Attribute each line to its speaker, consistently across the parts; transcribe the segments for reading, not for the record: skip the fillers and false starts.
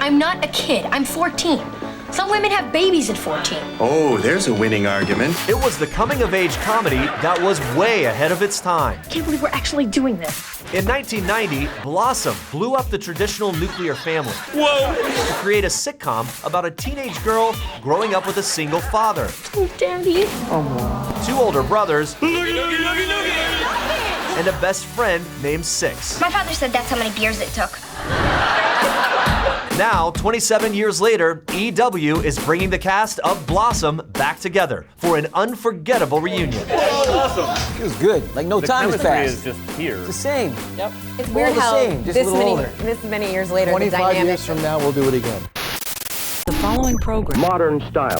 Speaker 1: I'm not a kid. I'm 14. Some women have babies at 14.
Speaker 2: Oh, there's a winning argument.
Speaker 3: It was the coming-of-age comedy that was way ahead of its time.
Speaker 1: I can't believe we're actually doing this.
Speaker 3: In 1990, Blossom blew up the traditional nuclear family.
Speaker 4: Whoa!
Speaker 3: To create a sitcom about a teenage girl growing up with a single father.
Speaker 1: Oh, Daddy.
Speaker 3: Two older brothers,
Speaker 4: Looky, looky, looky, looky!
Speaker 3: and a best friend named Six.
Speaker 5: My father said that's how many beers it took.
Speaker 3: Now, 27 years later, EW is bringing the cast of Blossom back together for an unforgettable reunion.
Speaker 4: Awesome!
Speaker 6: It was good. Like no time has passed.
Speaker 4: is just here.
Speaker 6: It's the same.
Speaker 7: Yep. It's
Speaker 6: We're
Speaker 7: weird
Speaker 6: all the
Speaker 7: how
Speaker 6: same, just a little older.
Speaker 7: this many years later, the
Speaker 6: 25
Speaker 7: dynamic.
Speaker 6: years from now, we'll do it again.
Speaker 8: The following program.
Speaker 9: Modern style.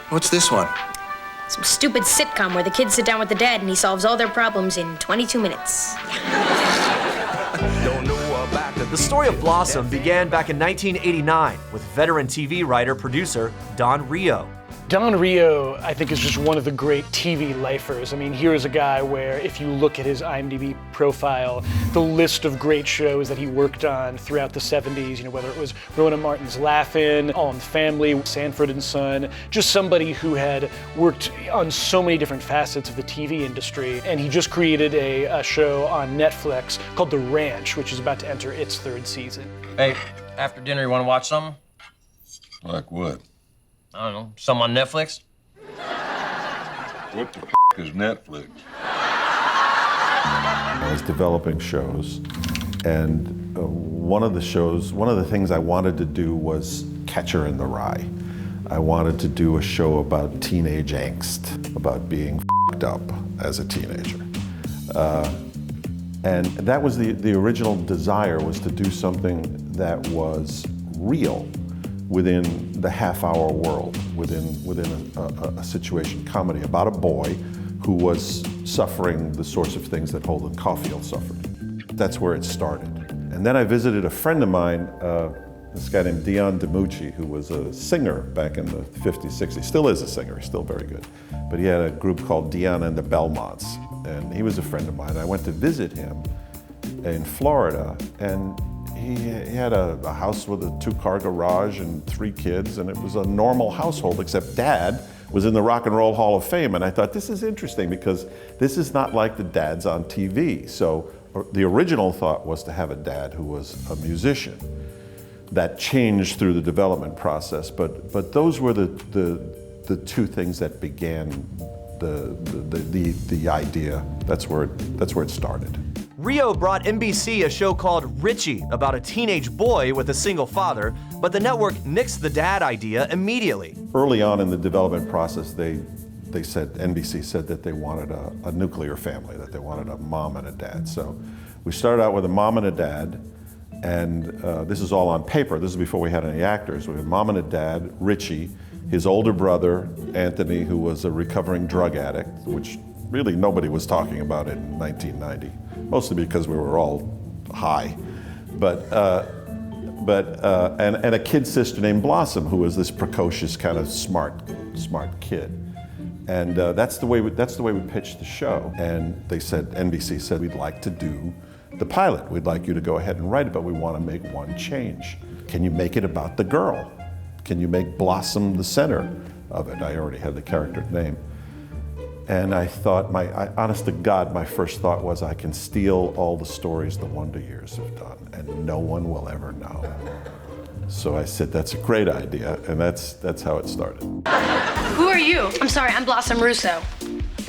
Speaker 2: What's this one?
Speaker 1: Some stupid sitcom where the kids sit down with the dad and he solves all their problems in 22 minutes.
Speaker 3: The story of Blossom began back in 1989 with veteran TV writer-producer Don Rio.
Speaker 10: Don Rio, I think, is just one of the great TV lifers. I mean, here's a guy where if you look at his IMDb profile, the list of great shows that he worked on throughout the 70s, you know, whether it was Rona Martin's Laugh-In, All in the Family, Sanford and Son, just somebody who had worked on so many different facets of the TV industry. And he just created a show on Netflix called The Ranch, which is about to enter its 3rd season.
Speaker 11: Hey, after dinner, you want to watch something?
Speaker 12: Like what?
Speaker 11: I don't know, some on Netflix?
Speaker 12: What the is Netflix?
Speaker 13: I was developing shows, and one of the things I wanted to do was Catcher in the Rye. I wanted to do a show about teenage angst, about being f***ed up as a teenager. And that was the original desire, was to do something that was real within the half-hour world, within a situation comedy about a boy who was suffering the sorts of things that Holden Caulfield suffered. That's where it started. And then I visited a friend of mine, this guy named Dion DiMucci, who was a singer back in the 50s, 60s. Still is a singer, he's still very good. But he had a group called Dion and the Belmonts, and he was a friend of mine. I went to visit him in Florida, and he had a house with a 2-car garage and 3 kids, and it was a normal household, except Dad was in the Rock and Roll Hall of Fame. And I thought, this is interesting because this is not like the dads on TV. So the original thought was to have a dad who was a musician. That changed through the development process, but those were the 2 things that began the idea. That's where it started.
Speaker 3: Rio brought NBC a show called Richie about a teenage boy with a single father, but the network nixed the dad idea immediately.
Speaker 13: Early on in the development process, NBC said that they wanted a nuclear family, that they wanted a mom and a dad. So we started out with a mom and a dad, and this is all on paper. This is before we had any actors. We had a mom and a dad, Richie, his older brother, Anthony, who was a recovering drug addict, which really nobody was talking about it in 1990. Mostly because we were all high, and a kid sister named Blossom, who was this precocious kind of smart kid, and that's the way we pitched the show. And NBC said, we'd like to do the pilot. We'd like you to go ahead and write it, but we want to make one change. Can you make it about the girl? Can you make Blossom the center of it? I already had the character name. And I thought, honest to God, my first thought was, I can steal all the stories the Wonder Years have done, and no one will ever know. So I said, that's a great idea, and that's how it started.
Speaker 1: Who are you? I'm sorry, I'm Blossom Russo.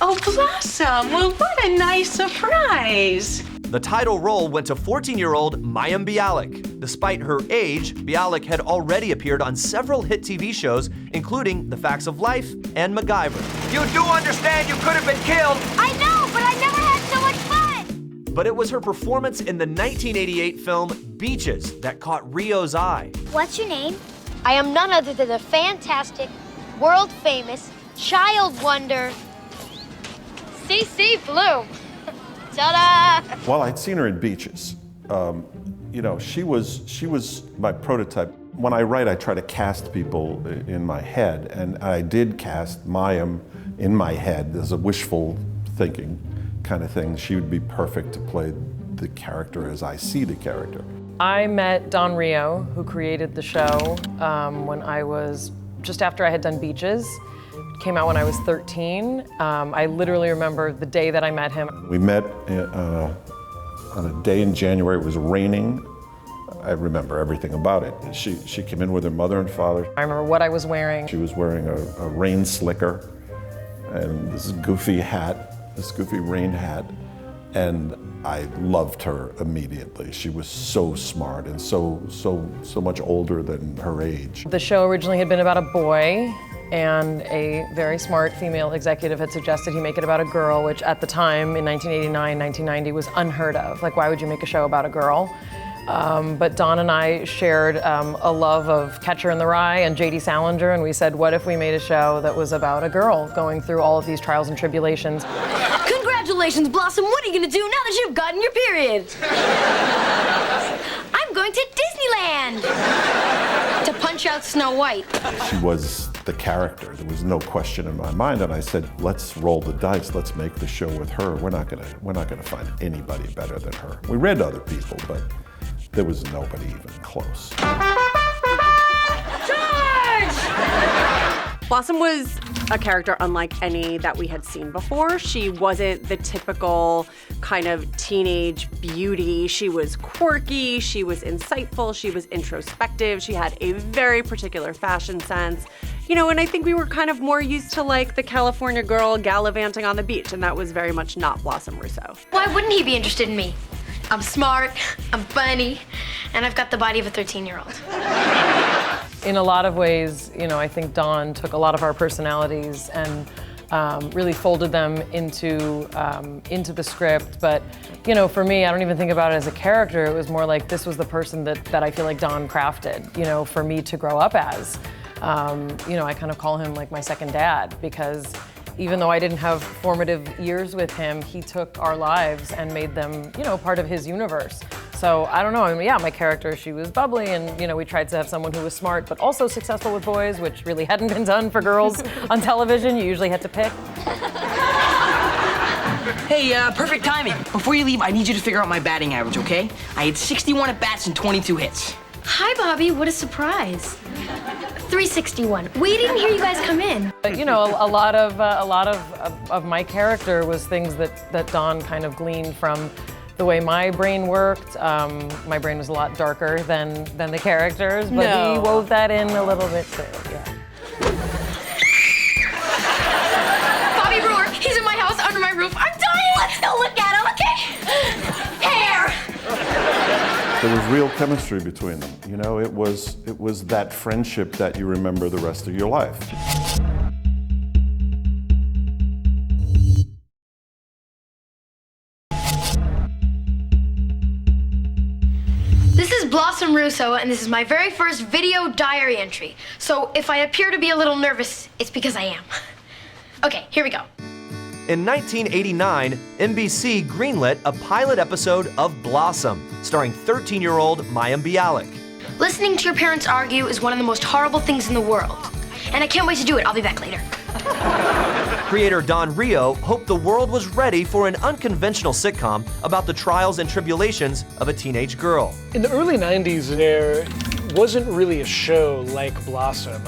Speaker 8: Oh, Blossom, well, what a nice surprise.
Speaker 3: The title role went to 14-year-old Mayim Bialik. Despite her age, Bialik had already appeared on several hit TV shows, including The Facts of Life and MacGyver.
Speaker 11: You do understand you could have been killed!
Speaker 5: I know, but I never had so much fun!
Speaker 3: But it was her performance in the 1988 film Beaches that caught Rio's eye.
Speaker 5: What's your name? I am none other than the fantastic, world-famous, child wonder, CC Bloom. Ta-da!
Speaker 13: Well, I'd seen her in Beaches. She was my prototype. When I write, I try to cast people in my head, and I did cast Mayim in my head as a wishful thinking kind of thing. She would be perfect to play the character as I see the character.
Speaker 7: I met Don Rio, who created the show, when I was just after I had done Beaches. It came out when I was 13. I literally remember the day that I met him.
Speaker 13: We met on a day in January. It was raining. I remember everything about it. She came in with her mother and father.
Speaker 7: I remember what I was wearing.
Speaker 13: She was wearing a rain slicker and this goofy hat, this goofy rain hat, and I loved her immediately. She was so smart and so much older than her age.
Speaker 7: The show originally had been about a boy, and a very smart female executive had suggested he make it about a girl, which at the time, in 1989, 1990, was unheard of. Like, why would you make a show about a girl? But Don and I shared a love of Catcher in the Rye and J.D. Salinger, and we said, what if we made a show that was about a girl going through all of these trials and tribulations?
Speaker 1: Congratulations, Blossom. What are you gonna do now that you've gotten your period? I'm going to Disneyland to punch out Snow White.
Speaker 13: She was the character. There was no question in my mind, and I said, let's roll the dice. Let's make the show with her. We're not gonna find anybody better than her. We read other people, but there was nobody even close.
Speaker 9: Blossom was a character unlike any that we had seen before. She wasn't the typical kind of teenage beauty. She was quirky, she was insightful, she was introspective, she had a very particular fashion sense. You know, and I think we were kind of more used to like the California girl gallivanting on the beach, and that was very much not Blossom Rousseau.
Speaker 1: Why wouldn't he be interested in me? I'm smart, I'm funny, and I've got the body of a 13-year-old.
Speaker 7: In a lot of ways, you know, I think Don took a lot of our personalities and really folded them into the script. But, you know, for me, I don't even think about it as a character. It was more like this was the person that I feel like Don crafted, you know, for me to grow up as. You know, I kind of call him like my second dad, because even though I didn't have formative years with him, he took our lives and made them, you know, part of his universe. So I don't know, I mean, yeah, my character, she was bubbly, and, you know, we tried to have someone who was smart but also successful with boys, which really hadn't been done for girls on television. You usually had to pick.
Speaker 14: Hey, perfect timing. Before you leave, I need you to figure out my batting average, okay? I had 61 at-bats and 22 hits.
Speaker 1: Hi, Bobby, what a surprise. 361. We didn't hear you guys come in.
Speaker 7: But, you know, a lot of my character was things that Don kind of gleaned from the way my brain worked. My brain was a lot darker than the characters, but he wove that in a little bit too, yeah.
Speaker 1: Bobby Brewer, he's in my house, under my roof. I'm dying! Let's go look at him, okay? Hair!
Speaker 13: There was real chemistry between them. You know, it was that friendship that you remember the rest of your life.
Speaker 1: This is Blossom Rousseau, and this is my very first video diary entry. So if I appear to be a little nervous, it's because I am. Okay, here we go.
Speaker 3: In 1989, NBC greenlit a pilot episode of Blossom, starring 13-year-old Mayim Bialik.
Speaker 1: Listening to your parents argue is one of the most horrible things in the world. And I can't wait to do it. I'll be back later.
Speaker 3: Creator Don Rio hoped the world was ready for an unconventional sitcom about the trials and tribulations of a teenage girl.
Speaker 10: In the early 90s, there wasn't really a show like Blossom.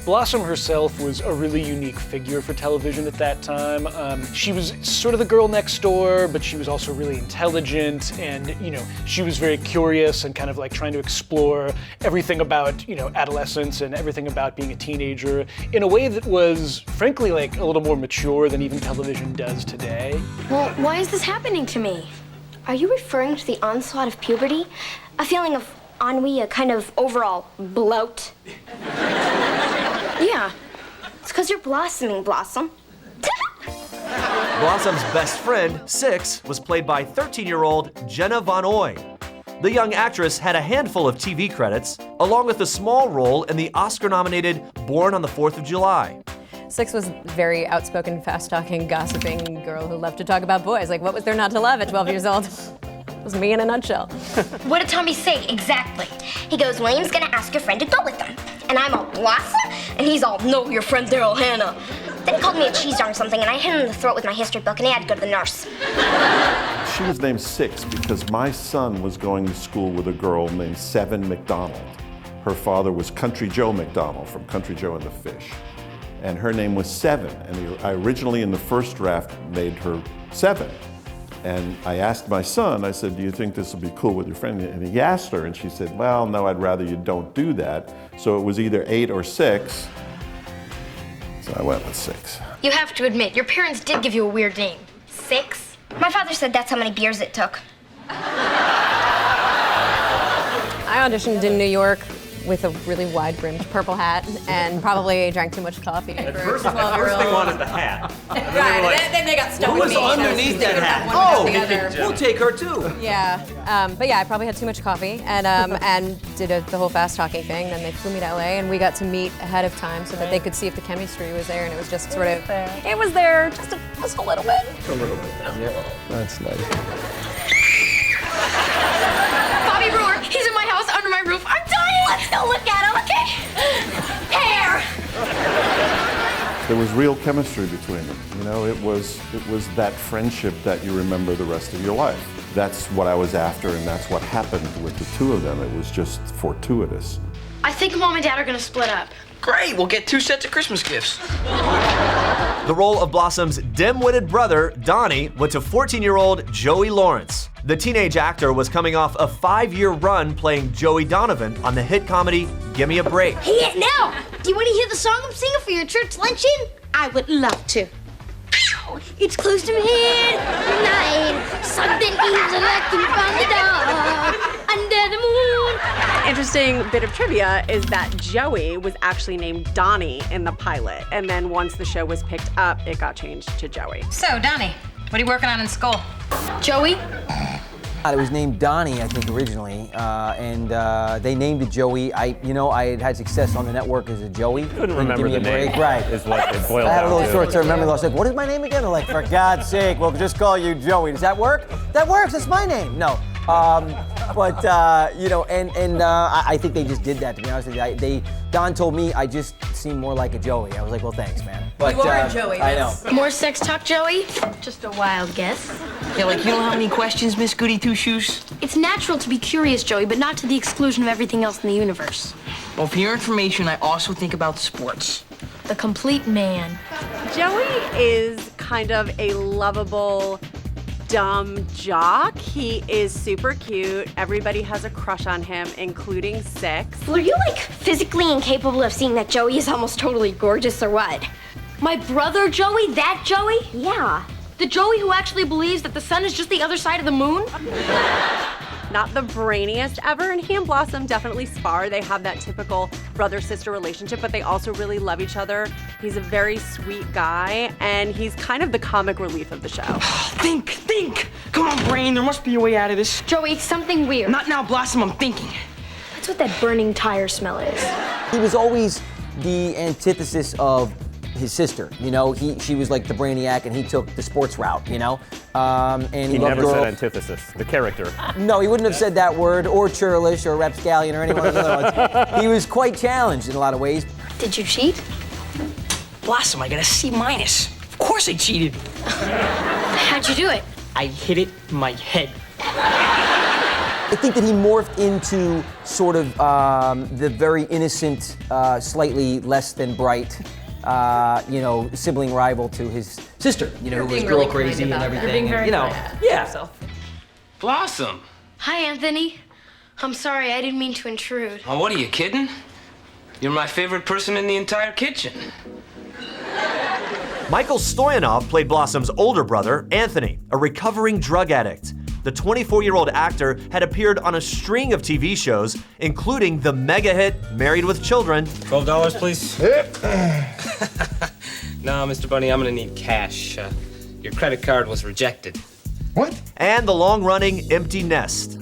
Speaker 10: Blossom herself was a really unique figure for television at that time. She was sort of the girl next door, but she was also really intelligent, and, you know, she was very curious and kind of like trying to explore everything about, you know, adolescence and everything about being a teenager in a way that was, frankly, like a little more mature than even television does today.
Speaker 1: Well, why is this happening to me?
Speaker 5: Are you referring to the onslaught of puberty? A feeling of ennui, a kind of overall bloat?
Speaker 1: Yeah.
Speaker 5: It's because you're blossoming, Blossom.
Speaker 3: Blossom's best friend, Six, was played by 13-year-old Jenna von Oÿ. The young actress had a handful of TV credits, along with a small role in the Oscar-nominated Born on the 4th of July.
Speaker 15: Six was very outspoken, fast-talking, gossiping girl who loved to talk about boys. Like, what was there not to love at 12 years old? It was me in a nutshell.
Speaker 5: What did Tommy say exactly? He goes, William's gonna ask your friend to go with them. And I'm all, Blossom? And he's all, no, your friend Daryl Hannah.
Speaker 16: Then he called me a cheese dog or something, and I hit him in the throat with my history book, and he had to go to the nurse.
Speaker 13: She was named Six because my son was going to school with a girl named Seven McDonald. Her father was Country Joe McDonald from Country Joe and the Fish. And her name was Seven. And I originally in the first draft made her Seven. And I asked my son, I said, do you think this will be cool with your friend? And he asked her, and she said, well, no, I'd rather you don't do that. So it was either 8 or 6. So I went with 6.
Speaker 1: You have to admit, your parents did give you a weird name. 6?
Speaker 16: My father said that's how many beers it took.
Speaker 15: I auditioned in New York with a really wide-brimmed purple hat and probably drank too much coffee.
Speaker 11: At first they wanted the hat.
Speaker 15: Right, then they got stuck
Speaker 14: What
Speaker 15: with
Speaker 14: was
Speaker 15: me.
Speaker 14: underneath that hat?
Speaker 15: Oh,
Speaker 14: We'll take her too.
Speaker 15: Yeah, but yeah, I probably had too much coffee and did the whole fast-talking thing. Then they flew me to LA, and we got to meet ahead of time so that they could see if the chemistry was there, and it was just sort of, it was there just a little bit.
Speaker 6: A little bit. Yeah, that's nice.
Speaker 1: Bobby Brewer, he's in my house under my roof. I'm dying! Let's go look at him, okay? Hair!
Speaker 13: There was real chemistry between them. You know, it was that friendship that you remember the rest of your life. That's what I was after, and that's what happened with the two of them. It was just fortuitous.
Speaker 1: I think Mom and Dad are gonna split up.
Speaker 14: Great, we'll get 2 sets of Christmas gifts.
Speaker 3: The role of Blossom's dim-witted brother, Donnie, went to 14-year-old Joey Lawrence. The teenage actor was coming off a 5-year run playing Joey Donovan on the hit comedy Gimme a Break.
Speaker 5: Hey, now, do you want to hear the song I'm singing for your church luncheon? I would love to. It's close to midnight. Something is lurking from the dark under the moon.
Speaker 9: Interesting bit of trivia is that Joey was actually named Donnie in the pilot, and then once the show was picked up, it got changed to Joey.
Speaker 17: So, Donnie, what are you working on in school?
Speaker 1: Joey?
Speaker 6: It was named Donnie, I think, originally, and they named it Joey. I had success on the network as a Joey.
Speaker 18: Couldn't remember the name.
Speaker 6: Right.
Speaker 18: Is what it boiled
Speaker 6: I had
Speaker 18: down
Speaker 6: a little
Speaker 18: to.
Speaker 6: short-term memory loss. Like, what is my name again? They're like, for God's sake, we'll just call you Joey. Does that work? That works. That's my name. No. I think they just did that, to be honest with you. Don told me I just seemed more like a Joey. I was like, well, thanks, man. But,
Speaker 1: You are a Joey.
Speaker 6: I know.
Speaker 1: More sex talk, Joey? Just a wild guess.
Speaker 14: Yeah, like, you don't have any questions, Miss Goody Two Shoes?
Speaker 1: It's natural to be curious, Joey, but not to the exclusion of everything else in the universe.
Speaker 14: Well, for your information, I also think about sports.
Speaker 1: The complete man.
Speaker 9: Joey is kind of a lovable, dumb jock. He is super cute. Everybody has a crush on him, including Six.
Speaker 16: Were you, like, physically incapable of seeing that Joey is almost totally gorgeous or what?
Speaker 1: My brother Joey? That Joey?
Speaker 16: Yeah.
Speaker 1: The Joey who actually believes that the sun is just the other side of the moon?
Speaker 9: Not the brainiest ever, and he and Blossom definitely spar. They have that typical brother-sister relationship, but they also really love each other. He's a very sweet guy, and he's kind of the comic relief of the show.
Speaker 14: Think! Come on, brain, there must be a way out of this.
Speaker 1: Joey, something weird.
Speaker 14: Not now, Blossom, I'm thinking.
Speaker 1: That's what that burning tire smell is.
Speaker 6: He was always the antithesis of his sister. You know, she was like the brainiac, and he took the sports route. You know, and he loved
Speaker 18: never said
Speaker 6: girls.
Speaker 18: antithesis. The character.
Speaker 6: No, he wouldn't have said that word, or churlish, or rapscallion, or any one of the other ones. He was quite challenged in a lot of ways.
Speaker 1: Did you cheat?
Speaker 14: Blossom, I got a C-. Of course I cheated.
Speaker 1: How'd you do it?
Speaker 14: I hit it in my head.
Speaker 6: I think that he morphed into sort of the very innocent, slightly less than bright, sibling rival to his sister. You know, who was girl crazy and everything.
Speaker 7: You're being very
Speaker 6: yeah.
Speaker 11: Blossom.
Speaker 1: Hi, Anthony. I'm sorry, I didn't mean to intrude.
Speaker 11: Oh, what are you kidding? You're my favorite person in the entire kitchen.
Speaker 3: Michael Stoyanov played Blossom's older brother, Anthony, a recovering drug addict. The 24-year-old actor had appeared on a string of TV shows, including the mega hit Married with Children.
Speaker 11: $12, please. No, Mr. Bunny, I'm gonna need cash. Your credit card was rejected.
Speaker 3: What? And the long-running Empty Nest.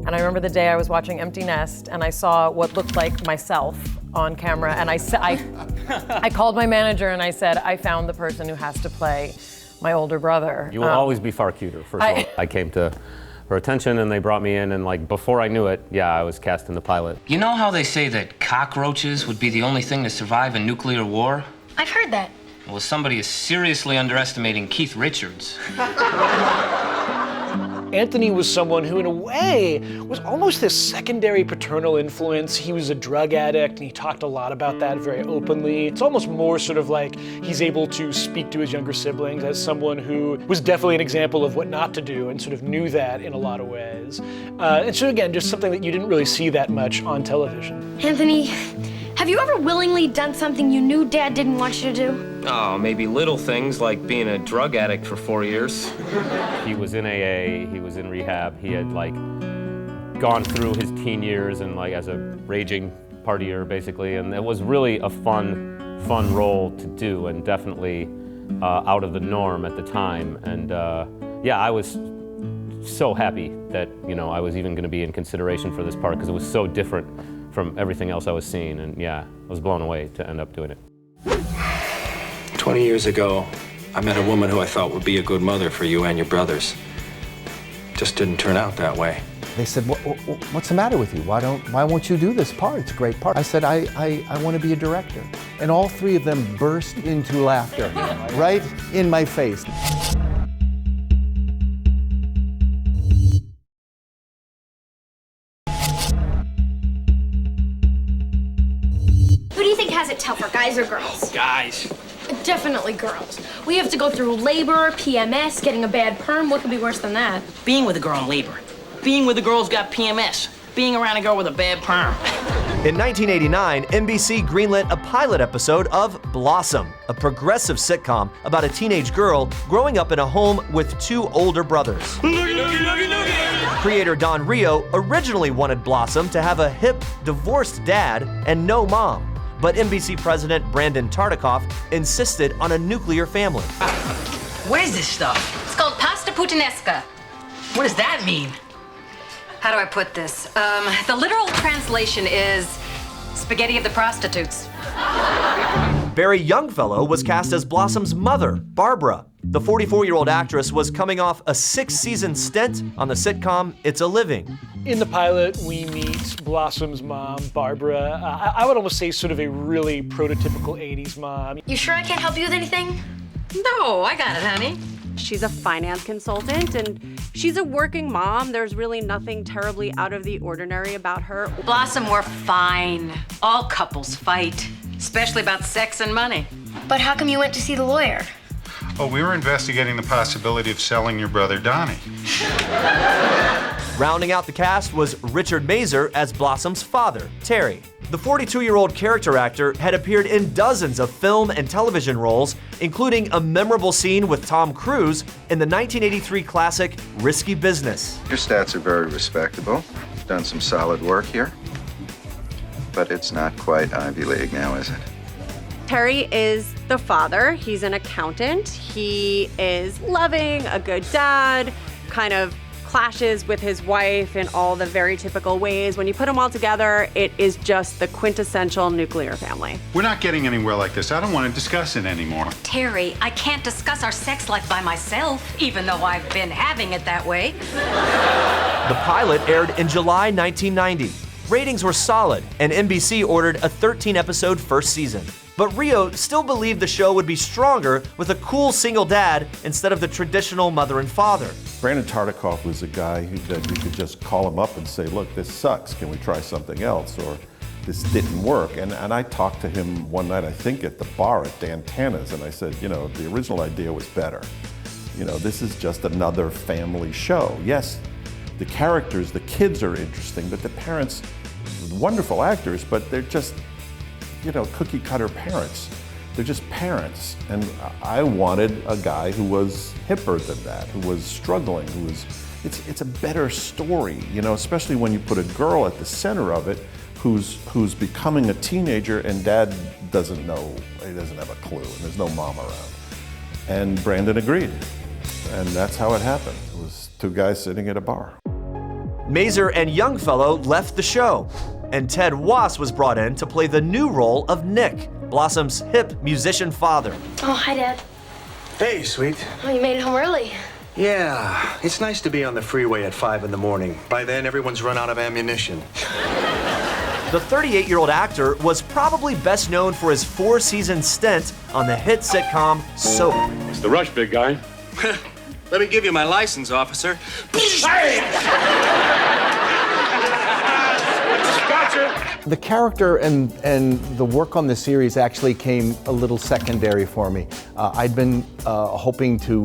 Speaker 7: And I remember the day I was watching Empty Nest and I saw what looked like myself on camera, and I called my manager and I said, I found the person who has to play my older brother.
Speaker 18: You will always be far cuter, first of all. I came to for attention, and they brought me in, and like before I knew it, yeah, I was cast in the pilot.
Speaker 11: You know how they say that cockroaches would be the only thing to survive a nuclear war?
Speaker 1: I've heard that.
Speaker 11: Well, somebody is seriously underestimating Keith Richards.
Speaker 10: Anthony was someone who, in a way, was almost this secondary paternal influence. He was a drug addict, and he talked a lot about that very openly. It's almost more sort of like he's able to speak to his younger siblings as someone who was definitely an example of what not to do and sort of knew that in a lot of ways. And so again, just something that you didn't really see that much on television.
Speaker 1: Anthony, have you ever willingly done something you knew Dad didn't want you to do?
Speaker 11: Oh, maybe little things like being a drug addict for 4 years.
Speaker 18: He was in AA, he was in rehab, he had like gone through his teen years and like as a raging partier basically, and it was really a fun role to do, and definitely out of the norm at the time. And yeah, I was so happy that, you know, I was even going to be in consideration for this part because it was so different from everything else I was seeing, and yeah, I was blown away to end up doing it.
Speaker 2: 20 years ago, I met a woman who I thought would be a good mother for you and your brothers. Just didn't turn out that way.
Speaker 19: They said, what's the matter with you? Why won't you do this part? It's a great part. I said, I want to be a director. And all three of them burst into laughter, right in my face.
Speaker 1: Who do you think has it tougher, guys or girls?
Speaker 11: Guys.
Speaker 1: Definitely girls. We have to go through labor, PMS, getting a bad perm. What could be worse than that?
Speaker 14: Being with a girl in labor. Being with a girl who's got PMS. Being around a girl with a bad perm.
Speaker 3: In 1989, NBC greenlit a pilot episode of Blossom, a progressive sitcom about a teenage girl growing up in a home with two older brothers. Creator Don Rio originally wanted Blossom to have a hip, divorced dad and no mom. But NBC president Brandon Tartikoff insisted on a nuclear family.
Speaker 14: What is this stuff?
Speaker 17: It's called pasta puttanesca.
Speaker 14: What does that mean?
Speaker 17: How do I put this? The literal translation is spaghetti of the prostitutes.
Speaker 3: Barry Youngfellow was cast as Blossom's mother, Barbara. The 44-year-old actress was coming off a 6-season stint on the sitcom It's a Living.
Speaker 10: In the pilot, we meet Blossom's mom, Barbara. I would almost say sort of a really prototypical 80s mom.
Speaker 1: You sure I can't help you with anything?
Speaker 17: No, I got it, honey.
Speaker 9: She's a finance consultant, and she's a working mom. There's really nothing terribly out of the ordinary about her.
Speaker 17: Blossom, we're fine. All couples fight, especially about sex and money.
Speaker 1: But how come you went to see the lawyer?
Speaker 20: Oh, we were investigating the possibility of selling your brother Donnie.
Speaker 3: Rounding out the cast was Richard Mazer as Blossom's father, Terry. The 42-year-old character actor had appeared in dozens of film and television roles, including a memorable scene with Tom Cruise in the 1983 classic Risky Business.
Speaker 21: Your stats are very respectable. You've done some solid work here. But it's not quite Ivy League now, is it?
Speaker 9: Terry is the father. He's an accountant. He is loving, a good dad, kind of clashes with his wife in all the very typical ways. When you put them all together, it is just the quintessential nuclear family.
Speaker 20: We're not getting anywhere like this. I don't want to discuss it anymore.
Speaker 17: Terry, I can't discuss our sex life by myself, even though I've been having it that way.
Speaker 3: The pilot aired in July 1990. Ratings were solid, and NBC ordered a 13-episode first season. But Rio still believed the show would be stronger with a cool single dad instead of the traditional mother and father.
Speaker 13: Brandon Tartikoff was a guy that you could just call him up and say, look, this sucks, can we try something else? Or this didn't work. And I talked to him one night, I think at the bar at Dan Tana's, and I said, you know, the original idea was better. You know, this is just another family show. Yes, the characters, the kids are interesting, but the parents, wonderful actors, but they're just, you know, cookie cutter parents. They're just parents. And I wanted a guy who was hipper than that, who was struggling, who was, it's a better story, you know, especially when you put a girl at the center of it who's becoming a teenager and dad doesn't know, he doesn't have a clue, and there's no mom around. And Brandon agreed. And that's how it happened. It was two guys sitting at a bar.
Speaker 3: Mazer and Youngfellow left the show, and Ted Wass was brought in to play the new role of Nick, Blossom's hip musician father.
Speaker 1: Oh, hi, Dad.
Speaker 2: Hey, sweet.
Speaker 1: Oh, you made it home early.
Speaker 2: Yeah, it's nice to be on the freeway at 5 in the morning. By then, everyone's run out of ammunition.
Speaker 3: The 38-year-old actor was probably best known for his 4-season stint on the hit sitcom Soap.
Speaker 4: What's the rush, big guy?
Speaker 2: Let me give you my license, officer.
Speaker 19: The character and the work on the series actually came a little secondary for me. I'd been hoping to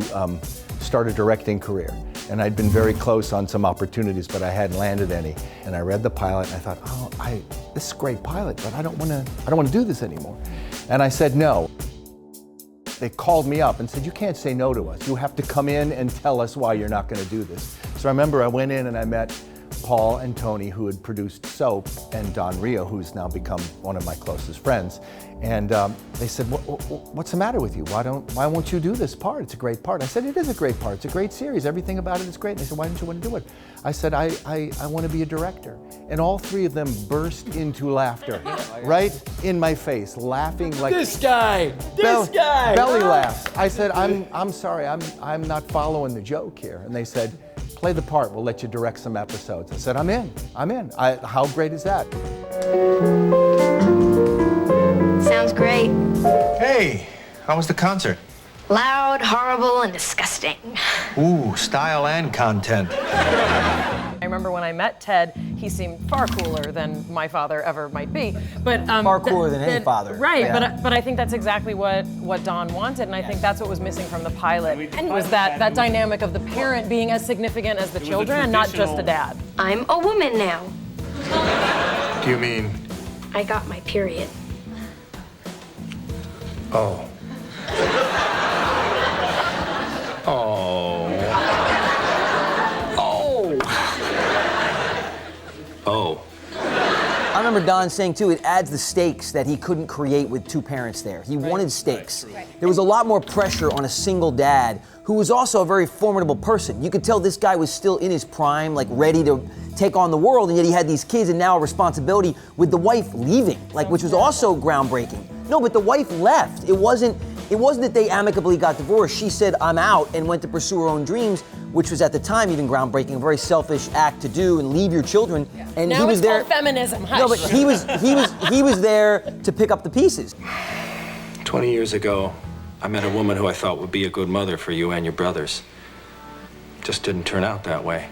Speaker 19: start a directing career, and I'd been very close on some opportunities, but I hadn't landed any. And I read the pilot, and I thought, oh, this is a great pilot, but I don't want to do this anymore. And I said no. They called me up and said, you can't say no to us. You have to come in and tell us why you're not going to do this. So I remember I went in and I met Paul and Tony, who had produced Soap, and Don Rio, who's now become one of my closest friends. And they said, what's the matter with you? Why won't you do this part? It's a great part. I said, it is a great part. It's a great series. Everything about it is great. And they said, why don't you want to do it? I said, I want to be a director. And all three of them burst into laughter, right in my face, laughing like
Speaker 6: This guy.
Speaker 19: belly laughs. I said, I'm sorry, I'm not following the joke here. And they said, play the part, we'll let you direct some episodes. I said, I'm in. How great is that?
Speaker 1: Sounds great.
Speaker 2: Hey, how was the concert?
Speaker 1: Loud, horrible, and disgusting.
Speaker 2: Ooh, style and content.
Speaker 7: I remember when I met Ted, he seemed far cooler than my father ever might be. But
Speaker 6: Far cooler than any father.
Speaker 7: Right,
Speaker 6: Yeah.
Speaker 7: but I think that's exactly what Don wanted, and I think that's what was missing from the pilot, was that dynamic of the parent being as significant as the children and not just a dad.
Speaker 1: I'm a woman now.
Speaker 2: Do you mean?
Speaker 1: I got my period.
Speaker 2: Oh. Oh. Oh.
Speaker 6: I remember Don saying too, it adds the stakes that he couldn't create with two parents there. He wanted stakes. There was a lot more pressure on a single dad who was also a very formidable person. You could tell this guy was still in his prime, like ready to take on the world, and yet he had these kids and now a responsibility with the wife leaving, like, which was also groundbreaking. No, but the wife left. It wasn't that they amicably got divorced. She said, I'm out, and went to pursue her own dreams, which was at the time even groundbreaking, a very selfish act to do and leave your children. And
Speaker 7: Now
Speaker 6: he was
Speaker 7: it's
Speaker 6: there.
Speaker 7: called feminism. Hush.
Speaker 6: No, but he was there to pick up the pieces.
Speaker 2: 20 years ago, I met a woman who I thought would be a good mother for you and your brothers. Just didn't turn out that way.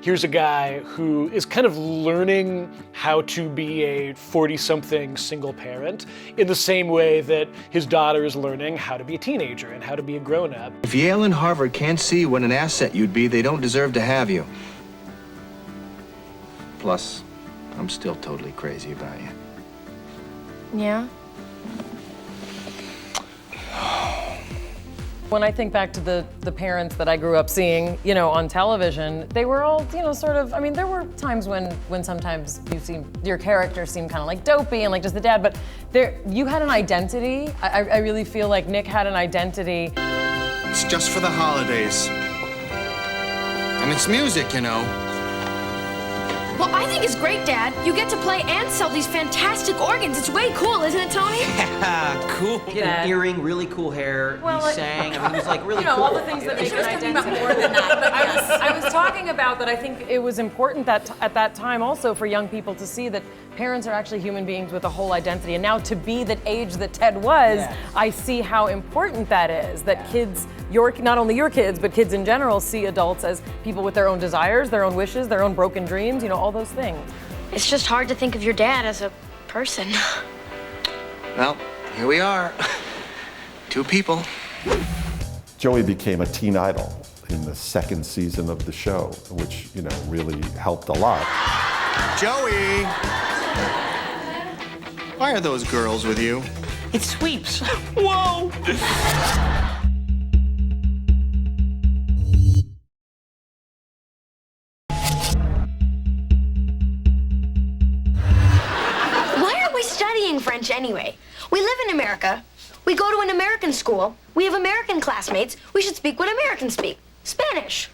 Speaker 10: Here's a guy who is kind of learning how to be a 40-something single parent in the same way that his daughter is learning how to be a teenager and how to be a grown-up.
Speaker 22: If Yale and Harvard can't see what an asset you'd be, they don't deserve to have you. Plus, I'm still totally crazy about you.
Speaker 1: Yeah?
Speaker 7: When I think back to the parents that I grew up seeing, on television, they were all, sort of, there were times when sometimes your character seemed kind of like dopey and like just the dad, but you had an identity. I really feel like Nick had an identity.
Speaker 22: It's just for the holidays. And it's music,
Speaker 1: Well, I think it's great, Dad. You get to play and sell these fantastic organs. It's way cool, isn't it, Tony?
Speaker 22: Yeah, cool.
Speaker 6: He had an earring, really cool hair.
Speaker 7: Well,
Speaker 6: he sang. He was like really cool.
Speaker 7: All the things that make an identity. More than that, but I was talking about that. I think it was important that at that time also for young people to see that parents are actually human beings with a whole identity. And now to be the age that Ted was, I see how important that is. That kids, not only your kids, but kids in general, see adults as people with their own desires, their own wishes, their own broken dreams. All those things.
Speaker 1: It's just hard to think of your dad as a person.
Speaker 22: Well, here we are. Two people.
Speaker 13: Joey became a teen idol in the second season of the show, which, really helped a lot.
Speaker 22: Joey! Why are those girls with you?
Speaker 14: It sweeps.
Speaker 22: Whoa!
Speaker 1: Studying French anyway. We live in America. We go to an American school. We have American classmates. We should speak what Americans speak. Spanish.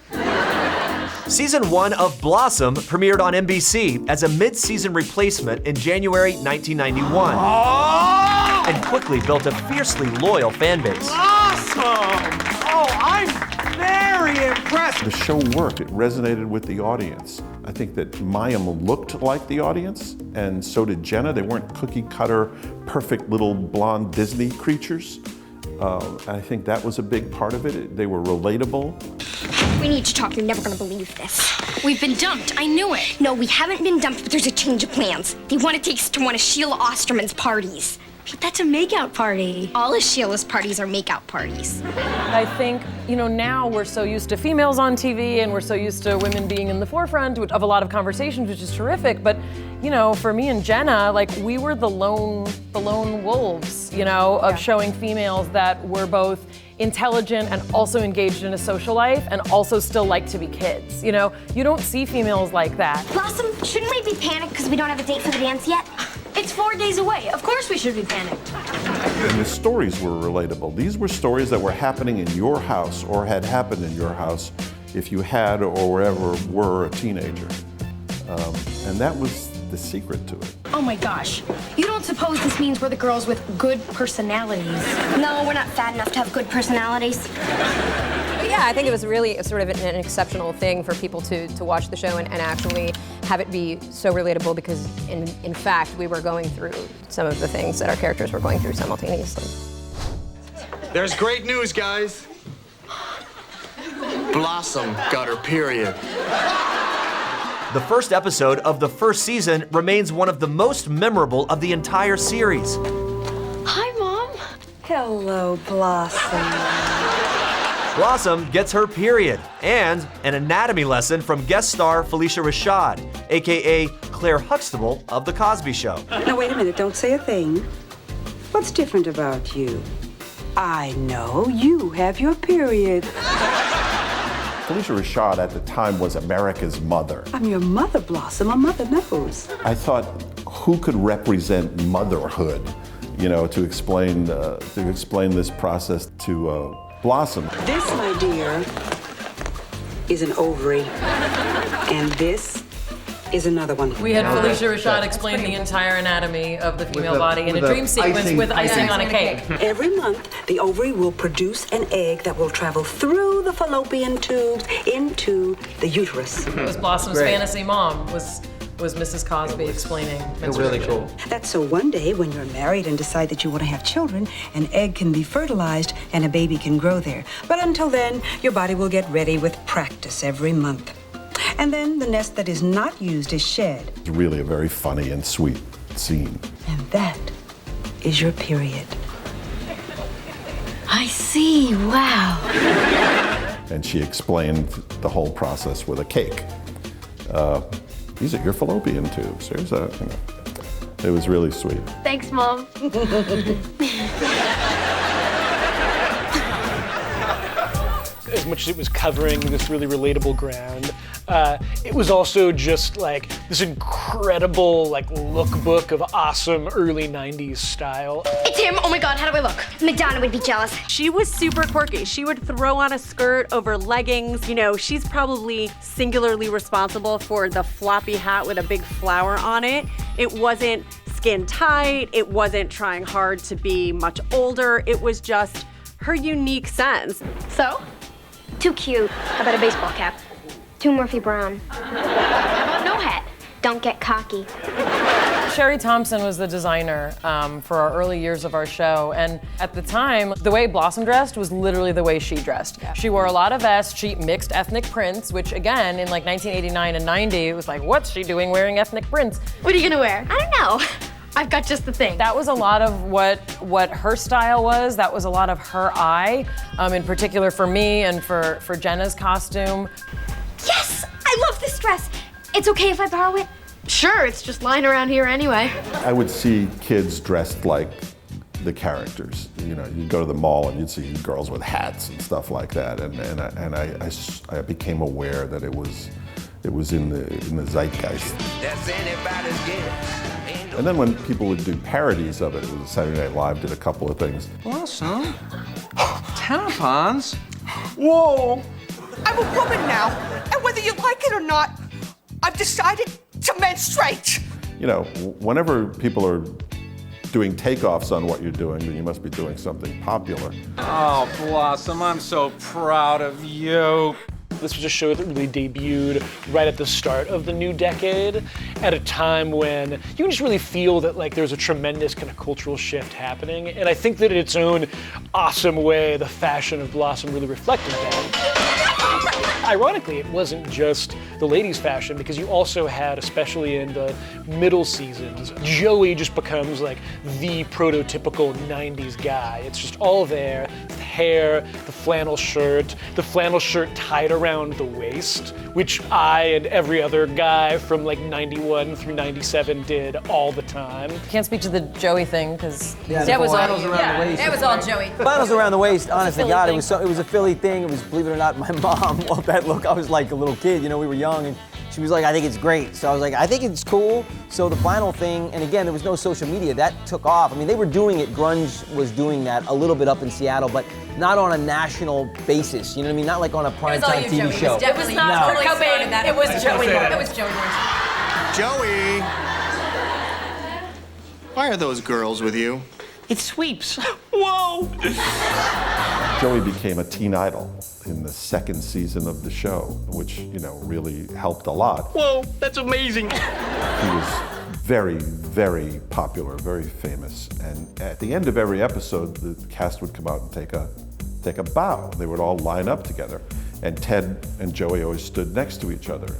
Speaker 3: Season 1 of Blossom premiered on NBC as a mid-season replacement in January 1991. And quickly built a fiercely loyal fan base.
Speaker 23: Awesome! Oh, I'm there!
Speaker 22: impressed.
Speaker 13: The show worked. It resonated with the audience. I think that Mayim looked like the audience, and so did Jenna. They weren't cookie-cutter, perfect little blonde Disney creatures. I think that was a big part of it. They were relatable.
Speaker 16: We need to talk. You're never gonna believe this.
Speaker 1: We've been dumped. I knew it.
Speaker 16: No, we haven't been dumped, but there's a change of plans. They want to take us to one of Sheila Osterman's parties.
Speaker 1: But that's a makeout party.
Speaker 16: All of Sheila's parties are makeout parties.
Speaker 7: I think, now we're so used to females on TV and we're so used to women being in the forefront of a lot of conversations, which is terrific. But, for me and Jenna, we were the lone wolves, of showing females that were both intelligent and also engaged in a social life and also still like to be kids. You don't see females like that.
Speaker 16: Blossom, shouldn't we be panicked because we don't have a date for the dance yet?
Speaker 1: It's 4 days away. Of course we should be panicked.
Speaker 13: And the stories were relatable. These were stories that were happening in your house or had happened in your house if you had or wherever were a teenager. And that was the secret to it.
Speaker 1: Oh my gosh. You don't suppose this means we're the girls with good personalities?
Speaker 16: No, we're not fat enough to have good personalities.
Speaker 15: But yeah, I think it was really sort of an exceptional thing for people to watch the show and actually have it be so relatable because, in fact, we were going through some of the things that our characters were going through simultaneously.
Speaker 22: There's great news, guys. Blossom got her period.
Speaker 3: The first episode of the first season remains one of the most memorable of the entire series.
Speaker 1: Hi, Mom.
Speaker 8: Hello, Blossom.
Speaker 3: Blossom gets her period and an anatomy lesson from guest star Felicia Rashad, aka Claire Huxtable of The Cosby Show.
Speaker 8: Now, wait a minute, don't say a thing. What's different about you? I know you have your period.
Speaker 13: Felicia Rashad at the time was America's mother.
Speaker 8: I'm your mother, Blossom. A mother knows.
Speaker 13: I thought, who could represent motherhood, to explain this process to Blossom?
Speaker 8: This, my dear, is an ovary, and this is another one.
Speaker 7: We had Felicia Rashad explain the entire anatomy of the female body in a dream sequence with icing on a cake.
Speaker 8: Every month, the ovary will produce an egg that will travel through the fallopian tubes into the uterus.
Speaker 7: It was Blossom's fantasy mom, was Mrs. Cosby explaining.
Speaker 6: It's really cool.
Speaker 8: That's so one day when you're married and decide that you want to have children, an egg can be fertilized and a baby can grow there. But until then, your body will get ready with practice every month. And then the nest that is not used is shed.
Speaker 13: It's really a very funny and sweet scene.
Speaker 8: And that is your period.
Speaker 1: I see. Wow.
Speaker 13: And she explained the whole process with a cake. These are your fallopian tubes. It was really sweet.
Speaker 1: Thanks, Mom.
Speaker 10: As much as it was covering this really relatable ground, it was also just this incredible lookbook of awesome early 90s style.
Speaker 1: It's him. Oh my God, how do I look?
Speaker 16: Madonna would be jealous.
Speaker 9: She was super quirky. She would throw on a skirt over leggings. She's probably singularly responsible for the floppy hat with a big flower on it. It wasn't skin tight. It wasn't trying hard to be much older. It was just her unique sense.
Speaker 1: So?
Speaker 16: Too cute. How about a baseball cap? Too Murphy Brown.
Speaker 1: How about no hat?
Speaker 16: Don't get cocky.
Speaker 7: Sherry Thompson was the designer for our early years of our show, and at the time, the way Blossom dressed was literally the way she dressed. Yeah. She wore a lot of vests, she mixed ethnic prints, which again, in 1989 and 90, it was what's she doing wearing ethnic prints?
Speaker 1: What are you gonna wear?
Speaker 16: I don't know.
Speaker 1: I've got just the thing.
Speaker 7: That was a lot of what her style was. That was a lot of her eye, in particular for me and for Jenna's costume.
Speaker 16: Yes! I love this dress. It's okay if I borrow it?
Speaker 1: Sure, it's just lying around here anyway.
Speaker 13: I would see kids dressed like the characters. You'd go to the mall and you'd see girls with hats and stuff like that. And I became aware that it was in the zeitgeist.
Speaker 4: That's anybody's guess.
Speaker 13: And then when people would do parodies of it, Saturday Night Live did a couple of things.
Speaker 22: Blossom? Tampons?
Speaker 12: Whoa! I'm a woman now, and whether you like it or not, I've decided to menstruate.
Speaker 13: Whenever people are doing takeoffs on what you're doing, then you must be doing something popular.
Speaker 22: Oh, Blossom, I'm so proud of you.
Speaker 10: This was a show that really debuted right at the start of the new decade, at a time when you can just really feel that like there's a tremendous kind of cultural shift happening. And I think that in its own awesome way, the fashion of Blossom really reflected that. Ironically, it wasn't just the ladies' fashion, because you also had, especially in the middle seasons, Joey just becomes like the prototypical 90s guy. It's just all there, the hair, the flannel shirt tied around the waist, which I and every other guy from like 91 through 97 did all the time.
Speaker 7: Can't speak to the Joey thing, because
Speaker 6: that was all around the waist.
Speaker 15: That was all Joey.
Speaker 6: Flannels around the waist, honest to God,
Speaker 15: thing.
Speaker 6: it was a Philly thing. It was, believe it or not, my mom loved that look. I was like a little kid, you know, we were young, and she was like, I think it's great. So I was like, I think it's cool. So the flannel thing, and again, there was no social media, that took off. I mean, they were doing it, grunge was doing that a little bit up in Seattle, but not on a national basis, you know what I mean? Not like on a primetime TV show.
Speaker 15: It was not Kurt Cobain, it was Joey. It was Joey.
Speaker 22: Joey! Why are those girls with you?
Speaker 14: It sweeps. Whoa!
Speaker 13: Joey became a teen idol in the second season of the show, which, you know, really helped a lot.
Speaker 14: Whoa, that's amazing.
Speaker 13: He was very, very popular, very famous. And at the end of every episode, the cast would come out and take a bow. They would all line up together. And Ted and Joey always stood next to each other.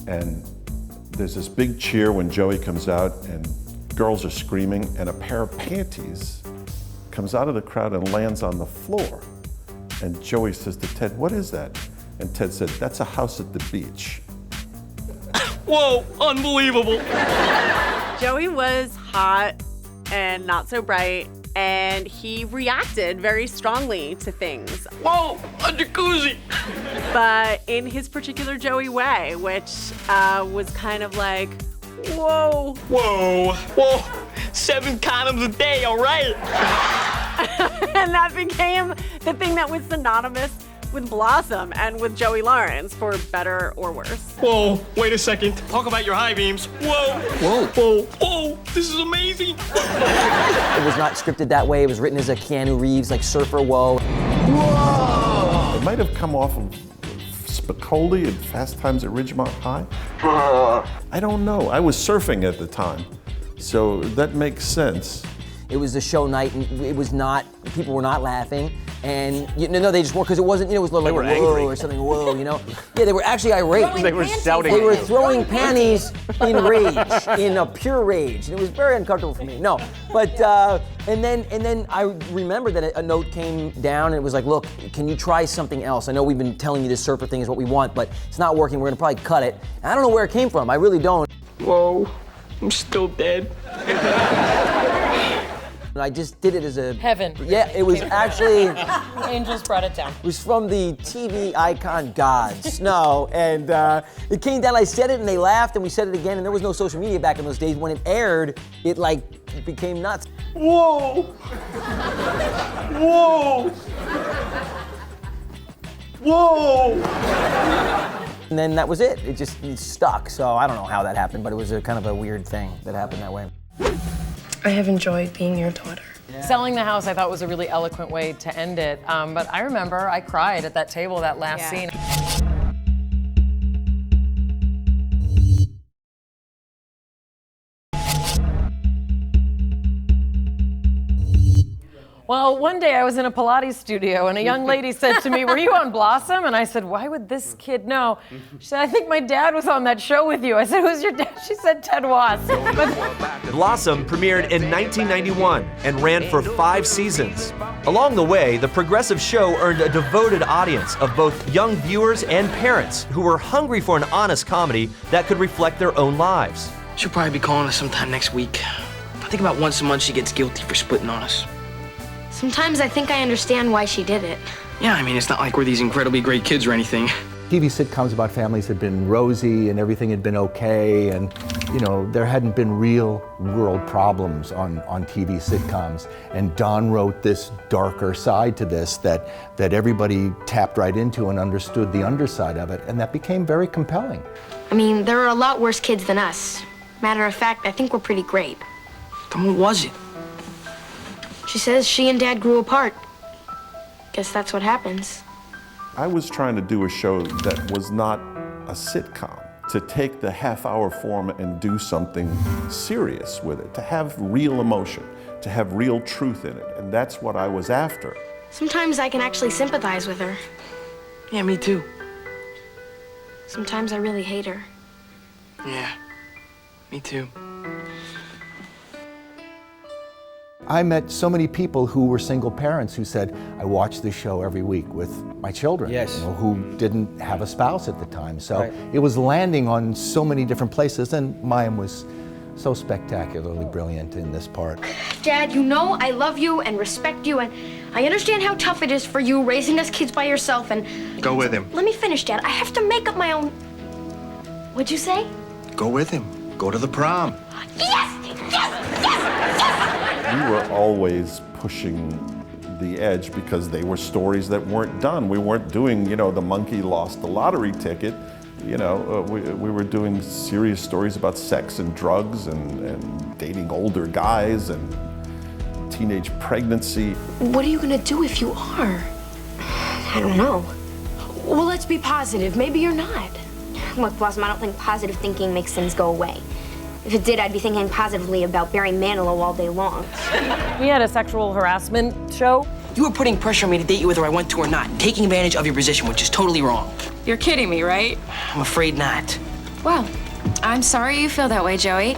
Speaker 13: And there's this big cheer when Joey comes out, and girls are screaming, and a pair of panties comes out of the crowd and lands on the floor. And Joey says to Ted, "What is that?" And Ted said, "That's a house at the beach."
Speaker 14: Whoa, unbelievable.
Speaker 9: Joey was hot and not so bright, and he reacted very strongly to things.
Speaker 14: Whoa, a jacuzzi.
Speaker 9: But in his particular Joey way, which was kind of like, whoa.
Speaker 14: Whoa, whoa, 7 condoms a day, all right.
Speaker 9: And that became the thing that was synonymous with Blossom and with Joey Lawrence, for better or worse.
Speaker 14: Whoa, wait a second. Talk about your high beams. Whoa.
Speaker 6: Whoa.
Speaker 14: Whoa, whoa, this is amazing.
Speaker 6: It was not scripted that way. It was written as a Keanu Reeves, like surfer whoa.
Speaker 13: Whoa! It might have come off of Spicoli and Fast Times at Ridgemont High. I don't know. I was surfing at the time, so that makes sense.
Speaker 6: It was a show night, and it was not, people were not laughing. And no, they just weren't, because it wasn't, you know, it was like whoa
Speaker 3: angry.
Speaker 6: or something, whoa, you know? Yeah, they were actually irate.
Speaker 3: They were shouting.
Speaker 6: They were throwing panties in rage, in a pure rage. And it was very uncomfortable for me. No, but, and then I remember that a note came down, and it was like, look, can you try something else? I know we've been telling you this surfer thing is what we want, but it's not working. We're gonna probably cut it. And I don't know where it came from. I really don't.
Speaker 14: Whoa, I'm still dead.
Speaker 6: I just did it as a...
Speaker 7: Heaven.
Speaker 6: Yeah, it was actually...
Speaker 7: Angels brought it down.
Speaker 6: It was from the TV icon God, Snow, and it came down, I said it, and they laughed, and we said it again, and there was no social media back in those days. When it aired, it became nuts.
Speaker 14: Whoa! Whoa! Whoa!
Speaker 6: And then that was it. It stuck, so I don't know how that happened, but it was a kind of a weird thing that happened that way.
Speaker 1: I have enjoyed being your daughter.
Speaker 7: Selling the house, I thought, was a really eloquent way to end it. But I remember I cried at that table, that last scene. Well, one day I was in a Pilates studio and a young lady said to me, "Were you on Blossom?" And I said, "Why would this kid know?" She said, "I think my dad was on that show with you." I said, "Who's your dad?" She said, "Ted Wass."
Speaker 3: Blossom premiered in 1991 and ran for 5 seasons. Along the way, the progressive show earned a devoted audience of both young viewers and parents who were hungry for an honest comedy that could reflect their own lives.
Speaker 14: She'll probably be calling us sometime next week. I think about once a month she gets guilty for splitting on us.
Speaker 1: Sometimes I think I understand why she did it.
Speaker 14: Yeah, I mean, it's not like we're these incredibly great kids or anything.
Speaker 19: TV sitcoms about families had been rosy and everything had been okay, and you know, there hadn't been real world problems on TV sitcoms. And Don wrote this darker side to this that everybody tapped right into and understood the underside of it, and that became very compelling.
Speaker 1: I mean, there are a lot worse kids than us. Matter of fact, I think we're pretty great.
Speaker 14: Then what was it?
Speaker 1: She says she and Dad grew apart. Guess that's what happens.
Speaker 13: I was trying to do a show that was not a sitcom, to take the half-hour form and do something serious with it, to have real emotion, to have real truth in it, and that's what I was after.
Speaker 1: Sometimes I can actually sympathize with her.
Speaker 14: Yeah, me too.
Speaker 1: Sometimes I really hate her.
Speaker 14: Yeah, me too.
Speaker 19: I met so many people who were single parents who said, I watch this show every week with my children,
Speaker 6: Yes.
Speaker 19: who didn't have a spouse at the time. So
Speaker 6: Right.
Speaker 19: it was landing on so many different places, and Mayim was so spectacularly brilliant in this part.
Speaker 1: Dad, you know I love you and respect you, and I understand how tough it is for you raising us kids by yourself, and...
Speaker 22: Go with him.
Speaker 1: Let me finish, Dad. I have to make up my own... What'd you say?
Speaker 22: Go with him. Go to the prom.
Speaker 1: Yes! Yes! Yes! Yes!
Speaker 13: We were always pushing the edge because they were stories that weren't done. We weren't doing, the monkey lost the lottery ticket. We were doing serious stories about sex and drugs and dating older guys and teenage pregnancy.
Speaker 1: What are you gonna do if you are?
Speaker 16: I don't know.
Speaker 1: Well, let's be positive. Maybe you're not.
Speaker 16: Look, Blossom, I don't think positive thinking makes things go away. If it did, I'd be thinking positively about Barry Manilow all day long.
Speaker 7: We had a sexual harassment show.
Speaker 14: You were putting pressure on me to date you whether I want to or not, taking advantage of your position, which is totally wrong.
Speaker 5: You're kidding me, right?
Speaker 14: I'm afraid not.
Speaker 5: Well, I'm sorry you feel that way, Joey.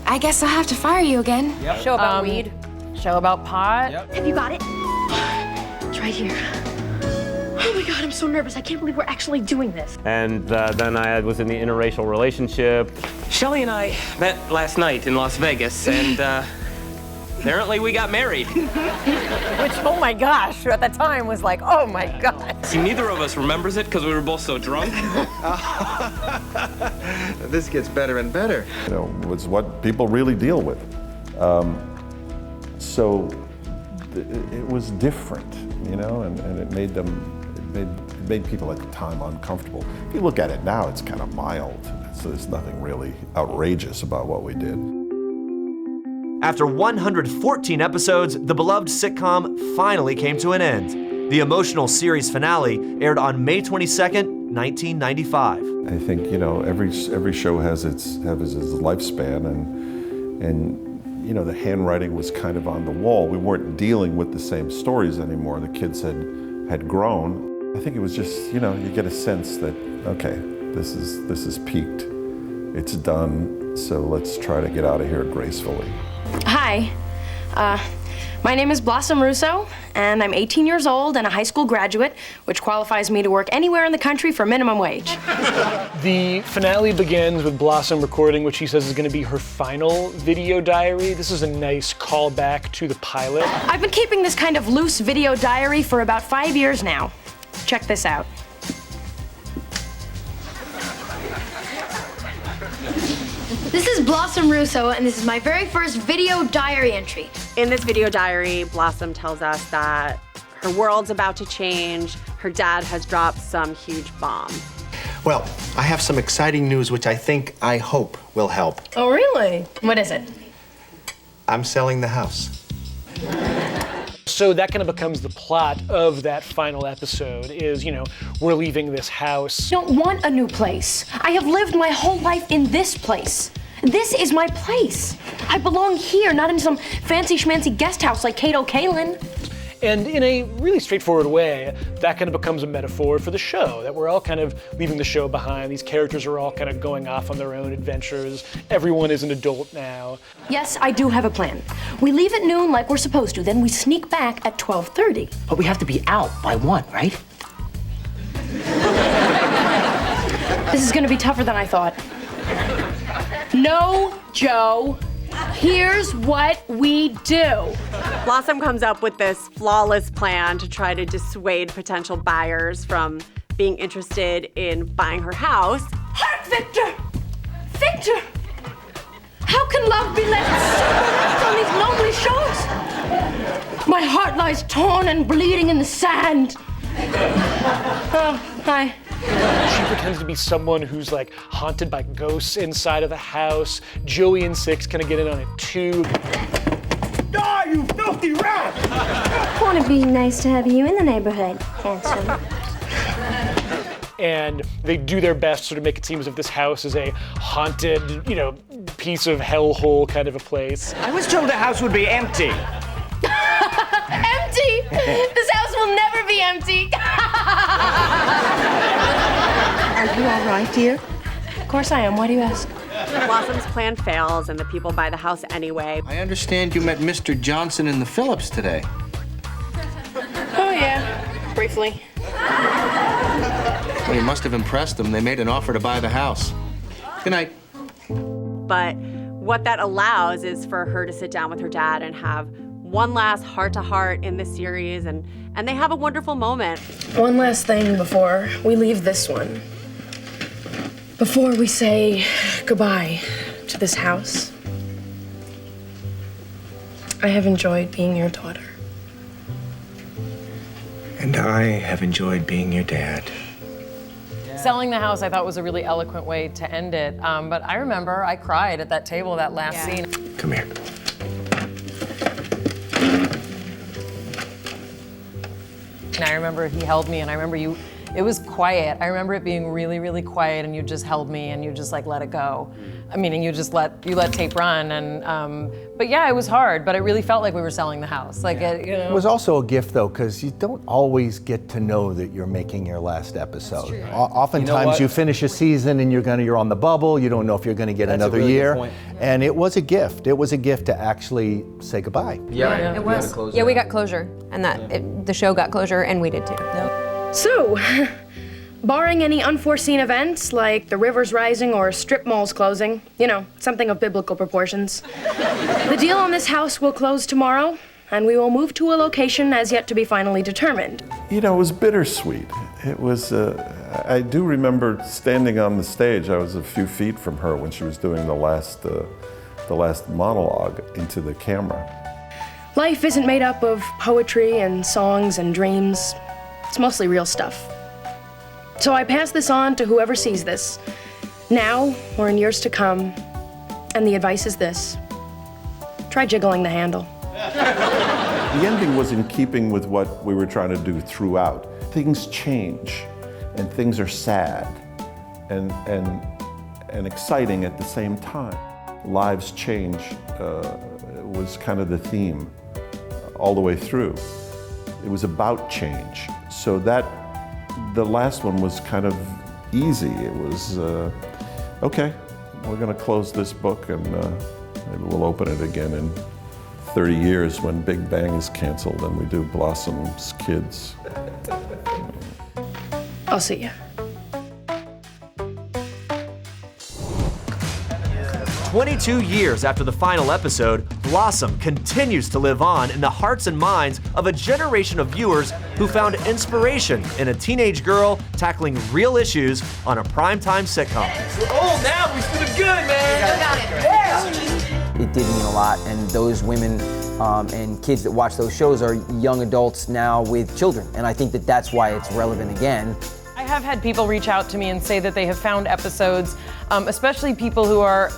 Speaker 5: I guess I'll have to fire you again.
Speaker 7: Yep. Show about weed. Show about pot. Yep.
Speaker 1: Have you got it? It's right here. Oh my God, I'm so nervous. I can't believe we're actually doing this.
Speaker 11: And then I was in the interracial relationship.
Speaker 14: Shelley and I
Speaker 11: Met last night in Las Vegas, and apparently we got married.
Speaker 7: Which, oh my gosh, at the time was like, oh my God.
Speaker 11: See, neither of us remembers it because we were both so drunk.
Speaker 22: This gets better and better.
Speaker 13: It's what people really deal with. So it was different, and it made them. It made people at the time uncomfortable. If you look at it now, it's kind of mild. So there's nothing really outrageous about what we did.
Speaker 3: After 114 episodes, the beloved sitcom finally came to an end. The emotional series finale aired on May 22nd, 1995.
Speaker 13: I think, every show has its lifespan, and the handwriting was kind of on the wall. We weren't dealing with the same stories anymore. The kids had grown. I think it was just, you get a sense that, okay, this is peaked. It's done, so let's try to get out of here gracefully.
Speaker 1: Hi. My name is Blossom Russo, and I'm 18 years old and a high school graduate, which qualifies me to work anywhere in the country for minimum wage.
Speaker 10: The finale begins with Blossom recording what she says is going to be her final video diary. This is a nice callback to the pilot.
Speaker 1: I've been keeping this kind of loose video diary for about 5 years now. Check this out. This is Blossom Russo, and this is my very first video diary entry.
Speaker 9: In this video diary, Blossom tells us that her world's about to change. Her dad has dropped some huge bomb.
Speaker 22: Well, I have some exciting news which I hope will help.
Speaker 1: Oh, really? What is it?
Speaker 22: I'm selling the house.
Speaker 10: So that kind of becomes the plot of that final episode is, we're leaving this house.
Speaker 1: I don't want a new place. I have lived my whole life in this place. This is my place. I belong here, not in some fancy schmancy guest house like Kato Kalin.
Speaker 10: And in a really straightforward way, that kind of becomes a metaphor for the show, that we're all kind of leaving the show behind. These characters are all kind of going off on their own adventures. Everyone is an adult now.
Speaker 1: Yes, I do have a plan. We leave at noon like we're supposed to, then we sneak back at 12:30.
Speaker 14: But we have to be out by 1, right?
Speaker 1: This is gonna be tougher than I thought. No, Joe. Here's what we do.
Speaker 9: Blossom comes up with this flawless plan to try to dissuade potential buyers from being interested in buying her house.
Speaker 1: Victor! Victor! How can love be left on these lonely shores? My heart lies torn and bleeding in the sand. Oh, hi.
Speaker 10: She pretends to be someone who's like haunted by ghosts inside of the house. Joey and Six kind of get in on it too.
Speaker 12: Die, you filthy rat!
Speaker 16: I want to be nice to have you in the neighborhood, handsome.
Speaker 10: and they do their best to sort of make it seem as if this house is a haunted, piece of hellhole kind of a place.
Speaker 18: I was told the house would be empty.
Speaker 1: Empty? This house will never be empty.
Speaker 12: Are you all right, dear?
Speaker 1: Of course I am. Why do you ask?
Speaker 9: Blossom's plan fails and the people buy the house anyway.
Speaker 22: I understand you met Mr. Johnson and the Phillips today.
Speaker 1: Oh, yeah. Briefly.
Speaker 22: Well, you must have impressed them. They made an offer to buy the house. Good night.
Speaker 9: But what that allows is for her to sit down with her dad and have one last heart-to-heart in the series, and they have a wonderful moment.
Speaker 1: One last thing before we leave this one. Before we say goodbye to this house, I have enjoyed being your daughter.
Speaker 2: And I have enjoyed being your dad.
Speaker 7: Selling the house, I thought, was a really eloquent way to end it. But I remember I cried at that table, that last scene.
Speaker 2: Come here.
Speaker 7: And I remember he held me, and I remember it was quiet. I remember it being really, really quiet, and you just held me, and you just like let it go. I mean, and you let tape run, and but yeah, it was hard, but it really felt like we were selling the house. Like
Speaker 19: It was also a gift though, because you don't always get to know that you're making your last episode. Oftentimes you finish a season and you're on the bubble. You don't know if you're going to get another year, and it was a gift. It was a gift to actually say goodbye.
Speaker 15: Yeah, it was. Yeah, we got closure, and the show got closure, and we did too.
Speaker 1: So, barring any unforeseen events like the rivers rising or strip malls closing, something of biblical proportions, the deal on this house will close tomorrow, and we will move to a location as yet to be finally determined.
Speaker 13: It was bittersweet. It was, I do remember standing on the stage. I was a few feet from her when she was doing the last monologue into the camera.
Speaker 1: Life isn't made up of poetry and songs and dreams. It's mostly real stuff. So I pass this on to whoever sees this, now or in years to come, and the advice is this: try jiggling the handle.
Speaker 13: The ending was in keeping with what we were trying to do throughout. Things change, and things are sad, and exciting at the same time. Lives change was kind of the theme all the way through. It was about change. So the last one was kind of easy. It was, okay, we're gonna close this book and maybe we'll open it again in 30 years when Big Bang is canceled and we do Blossom's Kids.
Speaker 1: I'll see you.
Speaker 3: 22 years after the final episode, Blossom continues to live on in the hearts and minds of a generation of viewers who found inspiration in a teenage girl tackling real issues on a primetime sitcom.
Speaker 18: We're old now, we still look good, man.
Speaker 6: It did mean a lot, and those women and kids that watch those shows are young adults now with children, and I think that that's why it's relevant again.
Speaker 7: I have had people reach out to me and say that they have found episodes, especially people who are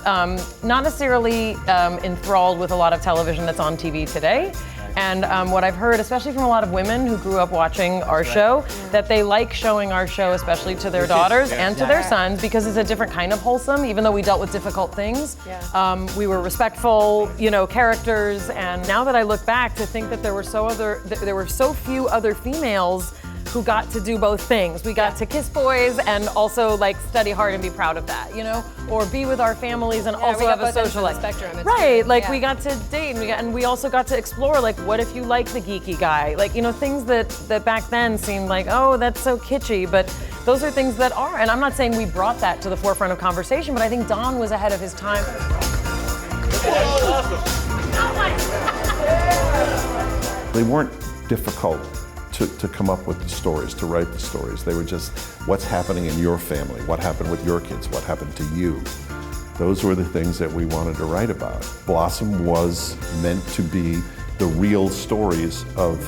Speaker 7: not necessarily enthralled with a lot of television that's on TV today. And what I've heard, especially from a lot of women who grew up watching our show, that they like showing our show, especially to their daughters and to their sons, because it's a different kind of wholesome, even though we dealt with difficult things. We were respectful, characters, and now that I look back to think that there were so few other females who got to do both things. We got to kiss boys and also study hard and be proud of that, or be with our families and also have a social life. Right, we got to date and we also got to explore what if you like the geeky guy? Things that back then seemed like, oh, that's so kitschy, but those are things that are, and I'm not saying we brought that to the forefront of conversation, but I think Don was ahead of his time.
Speaker 13: They weren't difficult to come up with the stories, to write the stories. They were just what's happening in your family, what happened with your kids, what happened to you. Those were the things that we wanted to write about. Blossom was meant to be the real stories of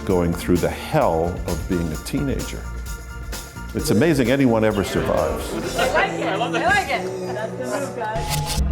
Speaker 13: going through the hell of being a teenager. It's amazing anyone ever survives.
Speaker 7: I like it. I like it. That's the move, guys.